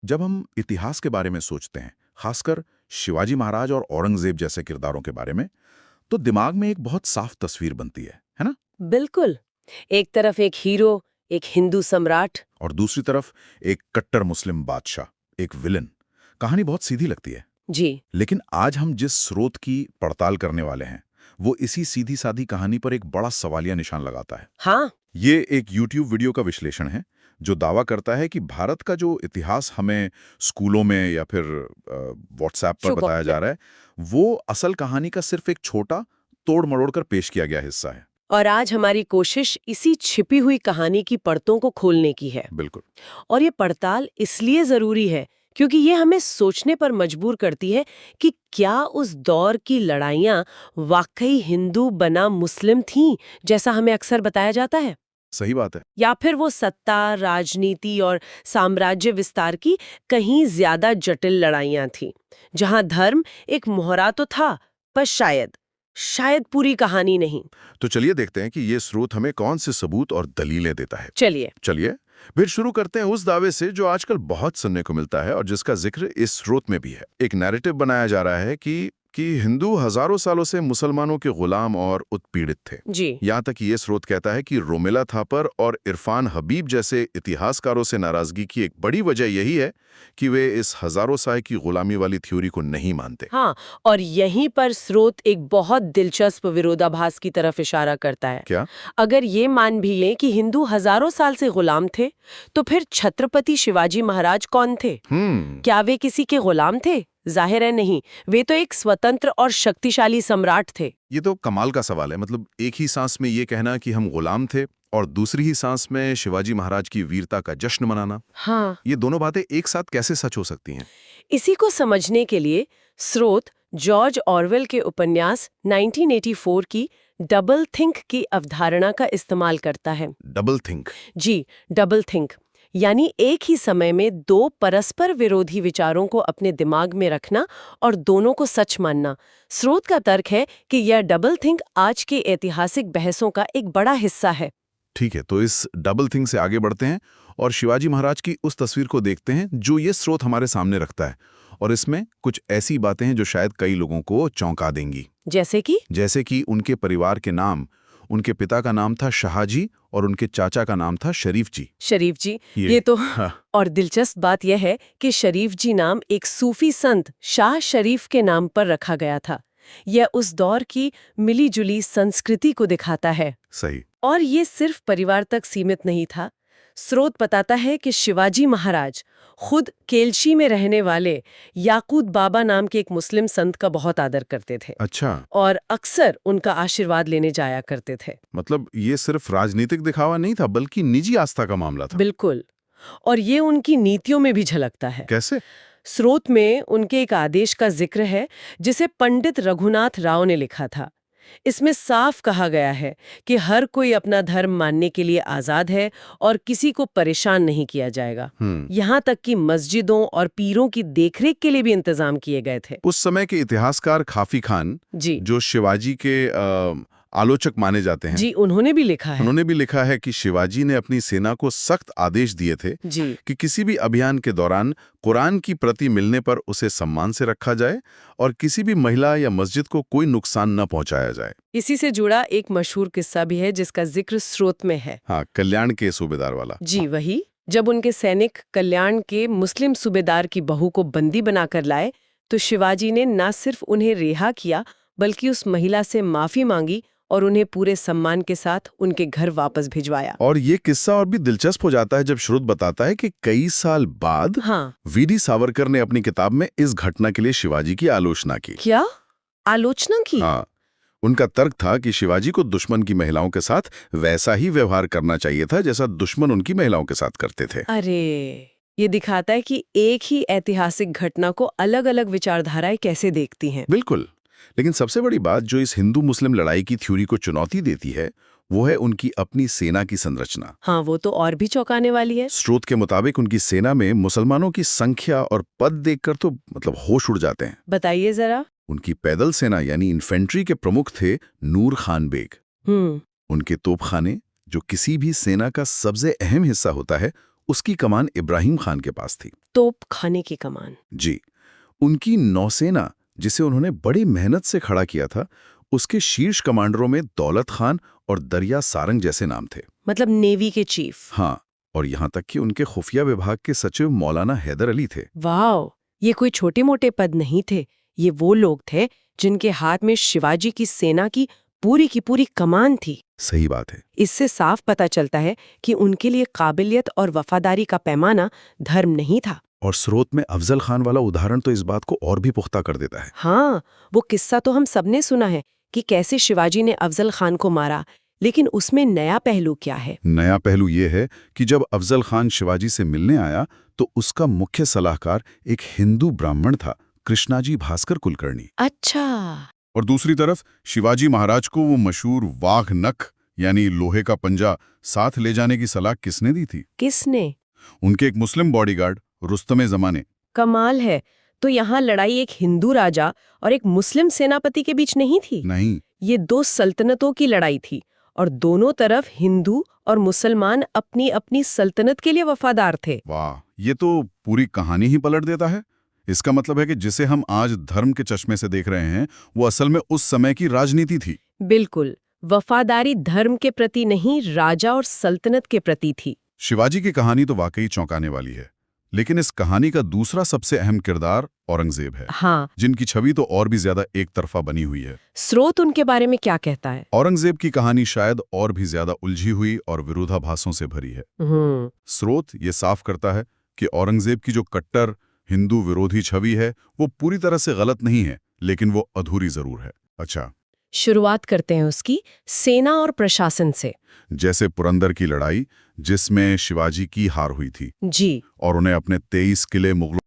जब हम इतिहास के बारे में सोचते हैं, खासकर शिवाजी महाराज और औरंगजेब जैसे किरदारों के बारे में, तो दिमाग में एक बहुत साफ तस्वीर बनती है ना? बिल्कुल। एक तरफ एक हीरो, एक हिंदू सम्राट। और दूसरी तरफ एक कट्टर मुस्लिम बादशाह, एक विलन। कहानी बहुत सीधी लगती है। जी। लेकिन आज हम जिस स्रोत की पड़ताल करने वाले हैं, वो इसी सीधी सादी कहानी पर एक बड़ा सवालिया निशान लगाता है। हाँ। ये एक YouTube वीडियो का विश्लेषण है जो दावा करता है कि भारत का जो इतिहास हमें स्कूलों में या फिर व्हाट्सएप पर बताया जा रहा है, वो असल कहानी का सिर्फ एक छोटा तोड़ मरोड़ कर पेश किया गया हिस्सा है। और आज हमारी कोशिश इसी छिपी हुई कहानी की परतों को खोलने की है। बिल्कुल। और ये पड़ताल इसलिए जरूरी है क्योंकि ये हमें सोचने पर मजबूर करती है कि क्या उस दौर की लड़ाइयाँ वाकई हिंदू बना मुस्लिम थीं, जैसा हमें अक्सर बताया जाता है, सही बात है। या फिर वो सत्ता, राजनीति और साम्राज्य विस्तार की कहीं ज्यादा जटिल लड़ाइयाँ थीं, जहां धर्म एक मोहरा तो था, पर शायद पूरी कहानी नहीं। तो चलिए देखते हैं कि ये स्रोत हमें कौन से सबूत और दलीलें देता है। चलिए फिर शुरू करते हैं उस दावे से जो आजकल बहुत सुनने को मिलता है और जिसका जिक्र इस स्रोत में भी है। एक नैरेटिव बनाया जा रहा है कि हिंदू हजारों सालों से मुसलमानों के गुलाम और उत्पीड़ित थे। जी। यहाँ तक ये स्रोत कहता है कि रोमिला थापर और इरफान हबीब जैसे इतिहासकारों से नाराजगी की एक बड़ी वजह यही है कि वे इस हजारों साल की गुलामी वाली थ्योरी को नहीं मानते। हाँ, और यहीं पर स्रोत एक बहुत दिलचस्प विरोधाभास की तरफ इशारा करता है। क्या? अगर ये मान भी लें कि हिंदू हजारों साल से गुलाम थे, तो फिर छत्रपति शिवाजी महाराज कौन थे? क्या वे किसी के गुलाम थे? जाहिर है नहीं, वे तो एक स्वतंत्र और शक्तिशाली सम्राट थे। ये तो कमाल का सवाल है। मतलब एक ही सांस में ये कहना कि हम गुलाम थे और दूसरी ही सांस में शिवाजी महाराज की वीरता का जश्न मनाना। हाँ। ये दोनों बातें एक साथ कैसे सच हो सकती हैं? इसी को समझने के लिए स्रोत जॉर्ज ऑरवेल के उपन्यास 1984 की डबल थिंक की अवधारणा का इस्तेमाल करता है। Double think? जी, डबल थिंक यानी एक ही समय में दो परस्पर विरोधी विचारों को अपने दिमाग में रखना और दोनों को सच मानना। स्रोत का तर्क है कि यह डबल थिंक आज के ऐतिहासिक बहसों का एक बड़ा हिस्सा है। ठीक है, तो इस डबल थिंक से आगे बढ़ते हैं और शिवाजी महाराज की उस तस्वीर को देखते हैं जो ये स्रोत हमारे सामने रखता है। और इसमें कुछ ऐसी बातें हैं जो शायद कई लोगों को चौंका देंगी। जैसे कि उनके परिवार के नाम, उनके पिता का नाम था शाहजी और उनके चाचा का नाम था शरीफ जी। ये तो हाँ। और दिलचस्प बात यह है कि शरीफ जी नाम एक सूफी संत शाह शरीफ के नाम पर रखा गया था। यह उस दौर की मिली-जुली संस्कृति को दिखाता है। सही। और ये सिर्फ परिवार तक सीमित नहीं था। स्रोत बताता है कि शिवाजी महाराज खुद केलशी में रहने वाले याकूत बाबा नाम के एक मुस्लिम संत का बहुत आदर करते थे। अच्छा। और अक्सर उनका आशीर्वाद लेने जाया करते थे। मतलब ये सिर्फ राजनीतिक दिखावा नहीं था बल्कि निजी आस्था का मामला था। बिल्कुल। और ये उनकी नीतियों में भी झलकता है। कैसे? स्रोत में उनके एक आदेश का जिक्र है जिसे पंडित रघुनाथ राव ने लिखा था। इसमें साफ कहा गया है कि हर कोई अपना धर्म मानने के लिए आजाद है और किसी को परेशान नहीं किया जाएगा। यहाँ तक कि मस्जिदों और पीरों की देखरेख के लिए भी इंतजाम किए गए थे। उस समय के इतिहासकार खाफी खान जी, जो शिवाजी के आलोचक माने जाते हैं, जी, उन्होंने भी लिखा है कि शिवाजी ने अपनी सेना को सख्त आदेश दिए थे जी कि किसी भी अभियान के दौरान कुरान की प्रति मिलने पर उसे सम्मान से रखा जाए और किसी भी महिला या मस्जिद को कोई नुकसान न पहुंचाया जाए। इसी से जुड़ा एक मशहूर किस्सा भी है जिसका जिक्र स्रोत में है। हाँ, कल्याण के सूबेदार वाला। जी वही। जब उनके सैनिक कल्याण के मुस्लिम सूबेदार की बहू को बंदी बनाकर लाए तो शिवाजी ने न सिर्फ उन्हें रिहा किया बल्कि उस महिला से माफी मांगी और उन्हें पूरे सम्मान के साथ उनके घर वापस भिजवाया। और ये किस्सा और भी दिलचस्प हो जाता है जब स्रोत बताता है कि कई साल बाद वीडी सावरकर ने अपनी किताब में इस घटना के लिए शिवाजी की आलोचना की। क्या आलोचना की? हाँ, उनका तर्क था कि शिवाजी को दुश्मन की महिलाओं के साथ वैसा ही व्यवहार करना चाहिए था जैसा दुश्मन उनकी महिलाओं के साथ करते थे। अरे, ये दिखाता है कि एक ही ऐतिहासिक घटना को अलग-अलग विचारधाराएं कैसे देखती हैं। बिल्कुल। लेकिन सबसे बड़ी बात जो इस हिंदू मुस्लिम लड़ाई की थ्योरी को चुनौती देती है वो है उनकी अपनी सेना की संरचना। हाँ, वो तो और भी चौंकाने वाली है। स्रोत के मुताबिक उनकी सेना में मुसलमानों की संख्या और पद देखकर तो मतलब होश उड़ जाते हैं। बताइए जरा। उनकी पैदल सेना यानी इन्फेंट्री के प्रमुख थे नूर खान बेग। उनके तोपखाने, जो किसी भी सेना का सबसे अहम हिस्सा होता है, उसकी कमान इब्राहिम खान के पास थी। तोप खाने की कमान। जी, उनकी नौसेना, जिसे उन्होंने बड़ी मेहनत से खड़ा किया था, उसके शीर्ष कमांडरों में दौलत खान और दरिया सारंग जैसे नाम थे। मतलब नेवी के चीफ। हाँ, और यहाँ तक कि उनके खुफिया विभाग के सचिव मौलाना हैदर अली थे। वाह, ये कोई छोटे मोटे पद नहीं थे, ये वो लोग थे जिनके हाथ में शिवाजी की सेना की पूरी कमान थी। सही बात है। इससे साफ पता चलता है कि उनके लिए काबिलियत और वफादारी का पैमाना धर्म नहीं था। और स्रोत में अफजल खान वाला उदाहरण तो इस बात को और भी पुख्ता कर देता है। हाँ, वो किस्सा तो हम सबने सुना है कि कैसे शिवाजी ने अफजल खान को मारा, लेकिन उसमें नया पहलू क्या है? नया पहलू ये है कि जब अफजल खान शिवाजी से मिलने आया तो उसका मुख्य सलाहकार एक हिंदू ब्राह्मण था, कृष्णाजी भास्कर कुलकर्णी। अच्छा। और दूसरी तरफ शिवाजी महाराज को वो मशहूर वाघ नख यानी लोहे का पंजा साथ ले जाने की सलाह किसने दी थी? किसने? उनके एक मुस्लिम बॉडीगार्ड रुस्तमे ज़माने। कमाल है। तो यहाँ लड़ाई एक हिंदू राजा और एक मुस्लिम सेनापति के बीच नहीं थी। नहीं, ये दो सल्तनतों की लड़ाई थी और दोनों तरफ हिंदू और मुसलमान अपनी अपनी सल्तनत के लिए वफादार थे। वाह, ये तो पूरी कहानी ही पलट देता है। इसका मतलब है कि जिसे हम आज धर्म के चश्मे से देख रहे हैं, वो असल में उस समय की राजनीति थी। बिल्कुल, वफादारी धर्म के प्रति नहीं, राजा और सल्तनत के प्रति थी। शिवाजी की कहानी तो वाकई चौंकाने वाली है, लेकिन इस कहानी का दूसरा सबसे अहम किरदार औरंगजेब है। हाँ, जिनकी छवि तो और भी ज्यादा एक तरफा बनी हुई है। स्रोत उनके बारे में क्या कहता है? औरंगजेब की कहानी शायद और भी ज्यादा उलझी हुई और विरोधाभासों से भरी है। स्रोत ये साफ करता है कि औरंगजेब की जो कट्टर हिंदू विरोधी छवि है वो पूरी तरह से गलत नहीं है, लेकिन वो अधूरी जरूर है। अच्छा, शुरुआत करते हैं उसकी सेना और प्रशासन से। जैसे पुरंदर की लड़ाई जिसमें शिवाजी की हार हुई थी जी। और उन्हें अपने 23 किले मुगलों